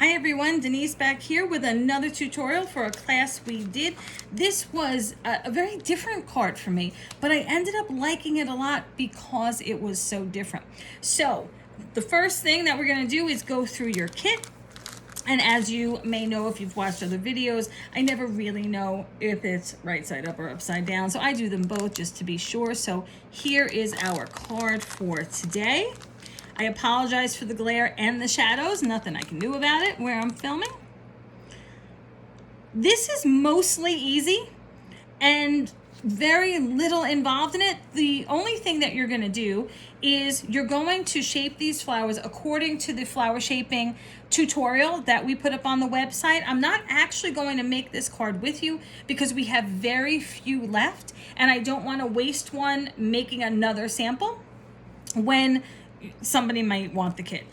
Hi everyone, Denise back here with another tutorial for a class we did. This was a very different card for me, but I ended up liking it a lot because it was so different. So the first thing that we're going to do is go through your kit. And as you may know, if you've watched other videos, I never really know if it's right side up or upside down. So I do them both just to be sure. So here is our card for today. I apologize for the glare and the shadows. Nothing I can do about it where I'm filming. This is mostly easy and very little involved in it. The only thing that you're going to do is you're going to shape these flowers according to the flower shaping tutorial that we put up on the website. I'm not actually going to make this card with you because we have very few left and I don't want to waste one making another sample when somebody might want the kit.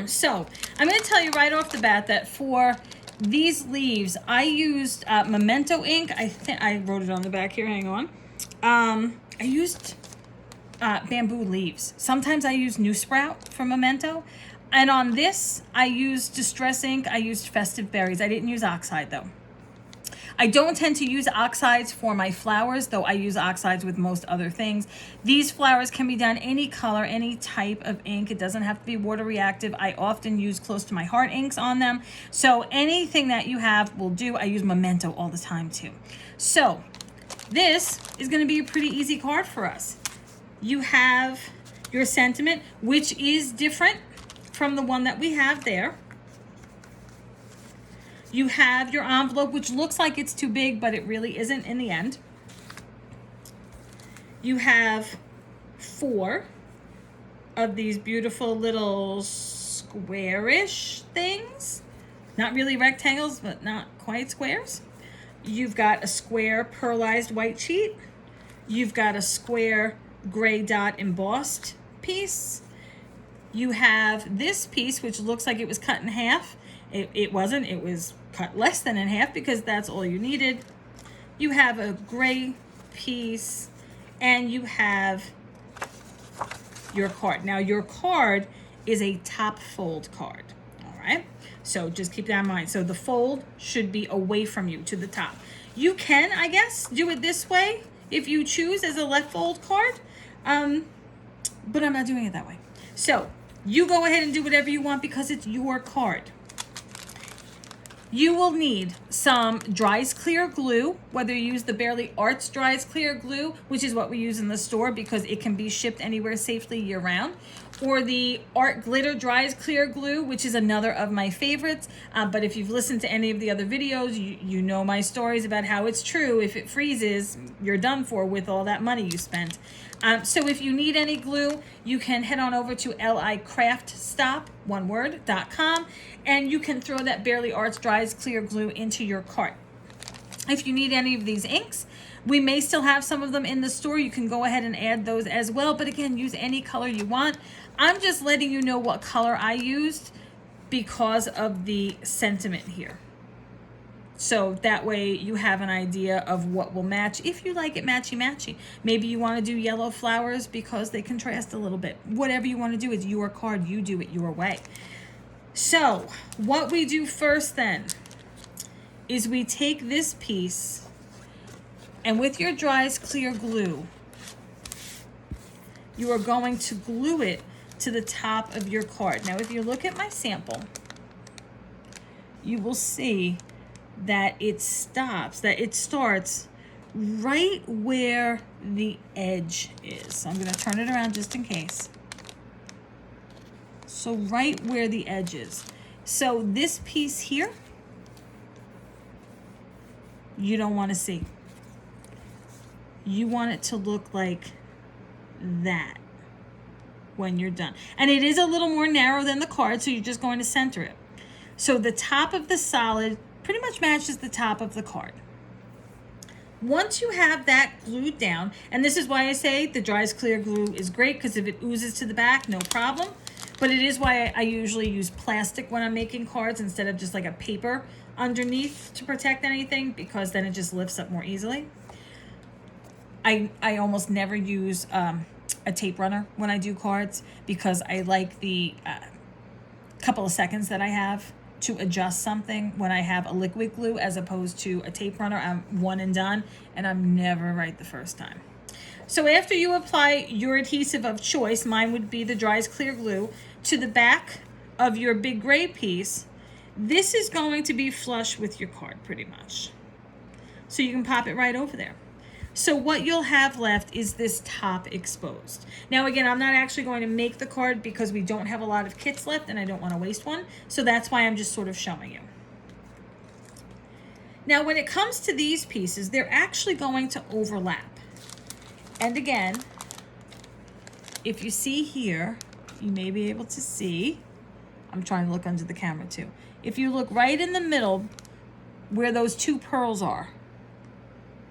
So I'm going to tell you right off the bat that for these leaves, I used Memento ink. I think I wrote it on the back here. Hang on. I used bamboo leaves. Sometimes I use New Sprout for Memento. And on this, I used Distress ink. I used Festive Berries. I didn't use oxide though. I don't tend to use oxides for my flowers, though I use oxides with most other things. These flowers can be done any color, any type of ink. It doesn't have to be water reactive. I often use close to my heart inks on them. So anything that you have will do. I use Memento all the time too. So this is going to be a pretty easy card for us. You have your sentiment, which is different from the one that we have there. You have your envelope, which looks like it's too big, but it really isn't in the end. You have 4 of these beautiful little squarish things. Not really rectangles, but not quite squares. You've got a square pearlized white sheet. You've got a square gray dot embossed piece. You have this piece, which looks like it was cut in half. It wasn't. It was cut less than in half because that's all you needed. You have a gray piece and you have your card. Now your card is a top fold card. All right. So just keep that in mind. So the fold should be away from you to the top. You can, I guess, do it this way if you choose as a left fold card. But I'm not doing it that way. So you go ahead and do whatever you want because it's your card. You will need some Dries Clear glue, whether you use the Barely Arts Dries Clear glue, which is what we use in the store because it can be shipped anywhere safely year round, or the Art Glitter Dries Clear glue, which is another of my favorites. But if you've listened to any of the other videos, you know my stories about how it's true. If it freezes, you're done for with all that money you spent. So if you need any glue, you can head on over to licraftstop.com and you can throw that Barely Arts Dries Clear glue into your cart. If you need any of these inks, we may still have some of them in the store. You can go ahead and add those as well. But again, use any color you want. I'm just letting you know what color I used because of the sentiment here. So that way you have an idea of what will match if you like it matchy-matchy. Maybe you want to do yellow flowers because they contrast a little bit. Whatever you want to do, it's your card. You do it your way. So what we do first then is we take this piece and with your Dries Clear glue, you are going to glue it to the top of your card. Now, if you look at my sample, you will see that it starts right where the edge is. So I'm going to turn it around just in case. So right where the edge is. So this piece here, you don't want to see. You want it to look like that when you're done. And it is a little more narrow than the card, so you're just going to center it. So the top of the solid pretty much matches the top of the card. Once you have that glued down, and this is why I say the Dries Clear glue is great because if it oozes to the back, no problem. But it is why I usually use plastic when I'm making cards instead of just like a paper underneath to protect anything because then it just lifts up more easily. I almost never use a tape runner when I do cards because I like the couple of seconds that I have to adjust something when I have a liquid glue as opposed to a tape runner. I'm one and done, and I'm never right the first time. So after you apply your adhesive of choice, mine would be the Dries Clear Glue, to the back of your big gray piece, this is going to be flush with your card pretty much. So you can pop it right over there. So what you'll have left is this top exposed. Now again, I'm not actually going to make the card because we don't have a lot of kits left and I don't want to waste one. So that's why I'm just sort of showing you. Now when it comes to these pieces, they're actually going to overlap. And again, if you see here, you may be able to see, I'm trying to look under the camera too. If you look right in the middle where those two pearls are,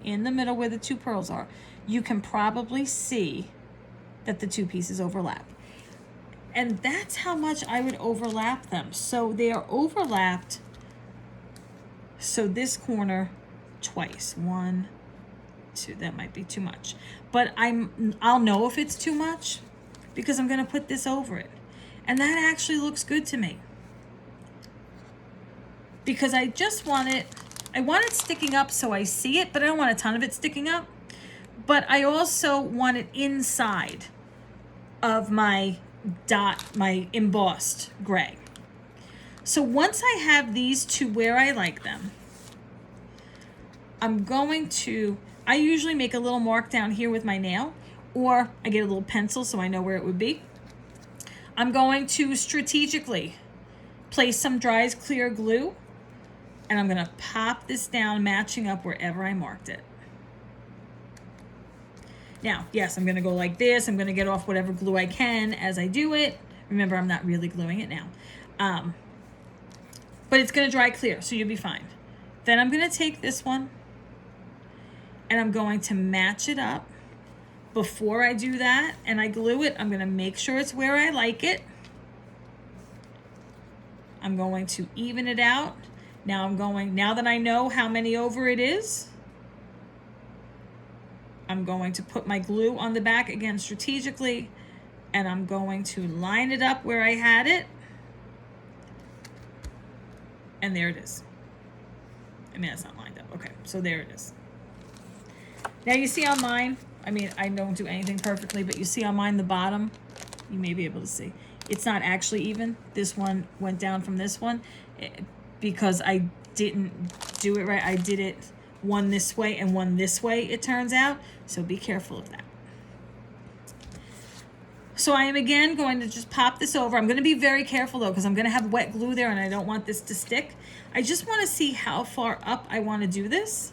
in the middle where the two pearls are, you can probably see that the two pieces overlap. And that's how much I would overlap them. So they are overlapped, so this corner twice. 1, 2, that might be too much. But I'll know if it's too much because I'm gonna put this over it. And that actually looks good to me. Because I just want it, I want it sticking up so I see it, but I don't want a ton of it sticking up. But I also want it inside of my dot, my embossed gray. So once I have these to where I like them, I'm going to, I usually make a little mark down here with my nail, or I get a little pencil so I know where it would be. I'm going to strategically place some Dries Clear Glue, and I'm gonna pop this down, matching up wherever I marked it. Now, yes, I'm gonna go like this. I'm gonna get off whatever glue I can as I do it. Remember, I'm not really gluing it now. But it's gonna dry clear, so you'll be fine. Then I'm gonna take this one, and I'm going to match it up. Before I do that, and I glue it, I'm gonna make sure it's where I like it. I'm going to even it out. Now now that I know how many over it is, I'm going to put my glue on the back again strategically, and I'm going to line it up where I had it. And there it is. I mean, it's not lined up. Okay, so there it is. Now you see on mine, I mean, I don't do anything perfectly, but you see on mine the bottom, you may be able to see. It's not actually even. This one went down from this one because I didn't do it right. I did it one this way and one this way, it turns out. So be careful of that. So I am again going to just pop this over. I'm going to be very careful though, because I'm going to have wet glue there and I don't want this to stick. I just want to see how far up I want to do this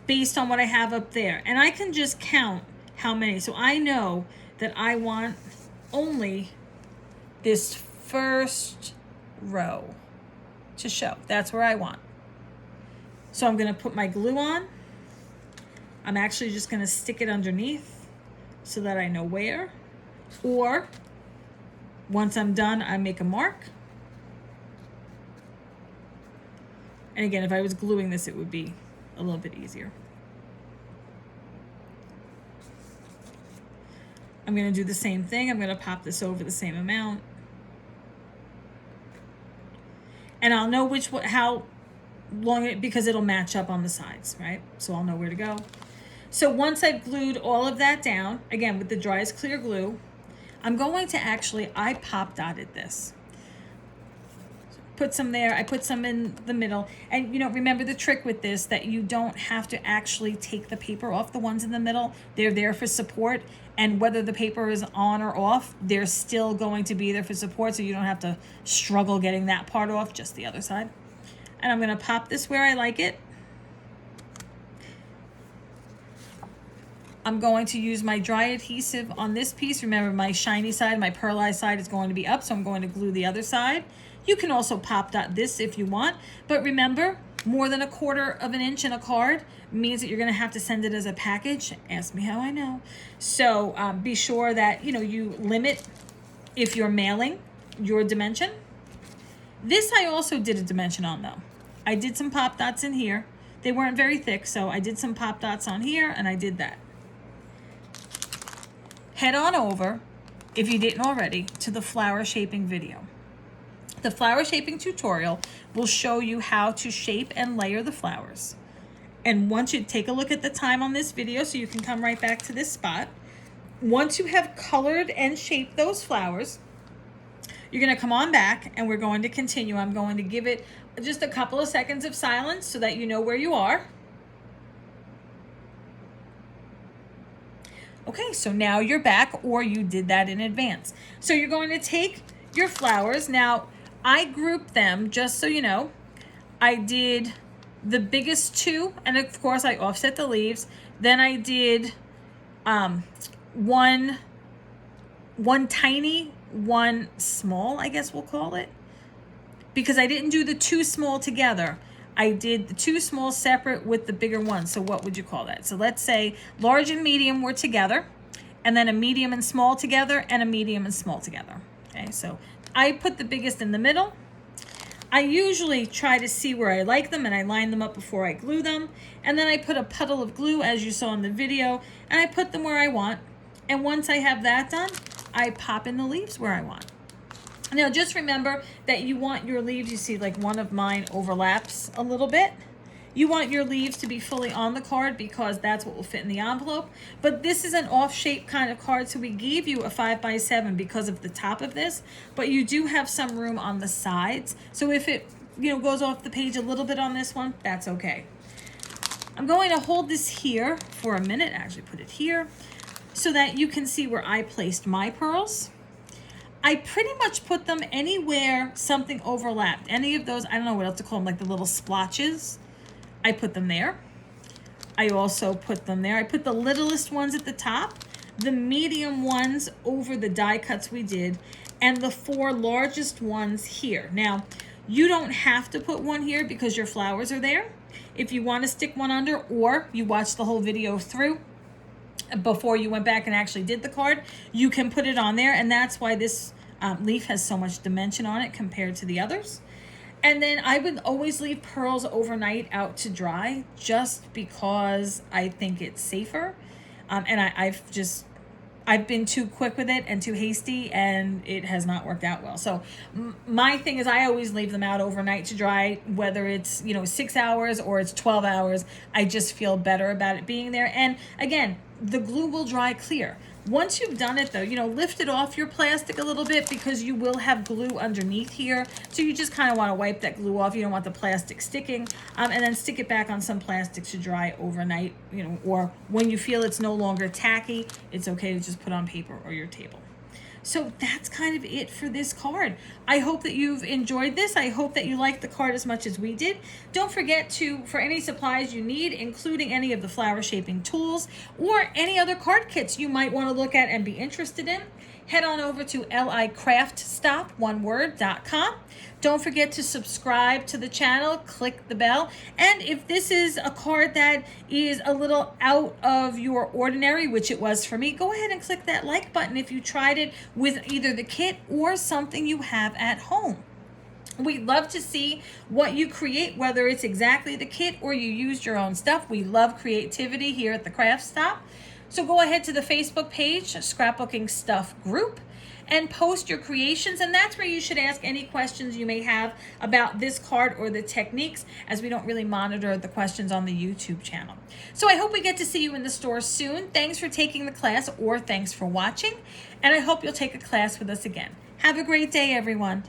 based on what I have up there. And I can just count how many. So I know that I want only this first row to show. That's where I want. So I'm going to put my glue on. I'm actually just going to stick it underneath so that I know where. Or once I'm done, I make a mark. And again, if I was gluing this, it would be a little bit easier. I'm going to do the same thing. I'm going to pop this over the same amount. And I'll know how long it, because it'll match up on the sides, right? So I'll know where to go. So once I've glued all of that down, again, with the Dries Clear Glue, I'm going to I pop dotted this. Put some there, I put some in the middle. And remember the trick with this, that you don't have to actually take the paper off the ones in the middle. They're there for support. And whether the paper is on or off, they're still going to be there for support. So you don't have to struggle getting that part off, just the other side. And I'm gonna pop this where I like it. I'm going to use my dry adhesive on this piece. Remember, my shiny side, my pearlized side is going to be up, so I'm going to glue the other side. You can also pop dot this if you want, but remember, more than 1/4 of an inch in a card means that you're gonna have to send it as a package. Ask me how I know. So be sure that you limit, if you're mailing, your dimension. This I also did a dimension on though. I did some pop dots in here. They weren't very thick, so I did some pop dots on here and I did that. Head on over, if you didn't already, to the flower shaping video. The flower shaping tutorial will show you how to shape and layer the flowers. And once you take a look at the time on this video, so you can come right back to this spot. Once you have colored and shaped those flowers, you're going to come on back and we're going to continue. I'm going to give it just a couple of seconds of silence so that you know where you are. Okay, so now you're back, or you did that in advance. So you're going to take your flowers. Now, I grouped them, just so you know. I did the biggest two, and of course I offset the leaves. Then I did one tiny, one small, I guess we'll call it, because I didn't do the two small together. I did the two small separate with the bigger one. So what would you call that? So let's say large and medium were together, and then a medium and small together, and a medium and small together. Okay, so I put the biggest in the middle. I usually try to see where I like them, and I line them up before I glue them. And then I put a puddle of glue, as you saw in the video, and I put them where I want. And once I have that done, I pop in the leaves where I want. Now, just remember that you want your leaves, you see like one of mine overlaps a little bit. You want your leaves to be fully on the card because that's what will fit in the envelope. But this is an off-shape kind of card, so we gave you a 5x7 because of the top of this, but you do have some room on the sides. So if it, goes off the page a little bit on this one, that's okay. I'm going to hold this here for a minute, actually put it here, so that you can see where I placed my pearls. I pretty much put them anywhere something overlapped. Any of those, I don't know what else to call them, like the little splotches. I put them there. I also put them there. I put the littlest ones at the top, the medium ones over the die cuts we did, and the 4 largest ones here. Now, you don't have to put one here because your flowers are there. If you want to stick one under, or you watch the whole video through before you went back and actually did the card, you can put it on there, and that's why this leaf has so much dimension on it compared to the others. And then I would always leave pearls overnight out to dry, just because I think it's safer. And I've been too quick with it and too hasty, and it has not worked out well. So my thing is, I always leave them out overnight to dry, whether it's 6 hours or it's 12 hours. I just feel better about it being there. And again, the glue will dry clear. Once you've done it though, lift it off your plastic a little bit, because you will have glue underneath here. So you just kind of want to wipe that glue off. You don't want the plastic sticking, and then stick it back on some plastic to dry overnight, or when you feel it's no longer tacky, it's okay to just put on paper or your table. So that's kind of it for this card. I hope that you've enjoyed this. I hope that you liked the card as much as we did. Don't forget to, for any supplies you need, including any of the flower shaping tools or any other card kits you might want to look at and be interested in, head on over to licraftstop.com. Don't forget to subscribe to the channel, click the bell. And if this is a card that is a little out of your ordinary, which it was for me, go ahead and click that like button if you tried it with either the kit or something you have at home. We'd love to see what you create, whether it's exactly the kit or you used your own stuff. We love creativity here at the Craft Stop. So go ahead to the Facebook page, Scrapbooking Stuff Group, and post your creations, and that's where you should ask any questions you may have about this card or the techniques, as we don't really monitor the questions on the YouTube channel. So I hope we get to see you in the store soon. Thanks for taking the class, or thanks for watching, and I hope you'll take a class with us again. Have a great day, everyone.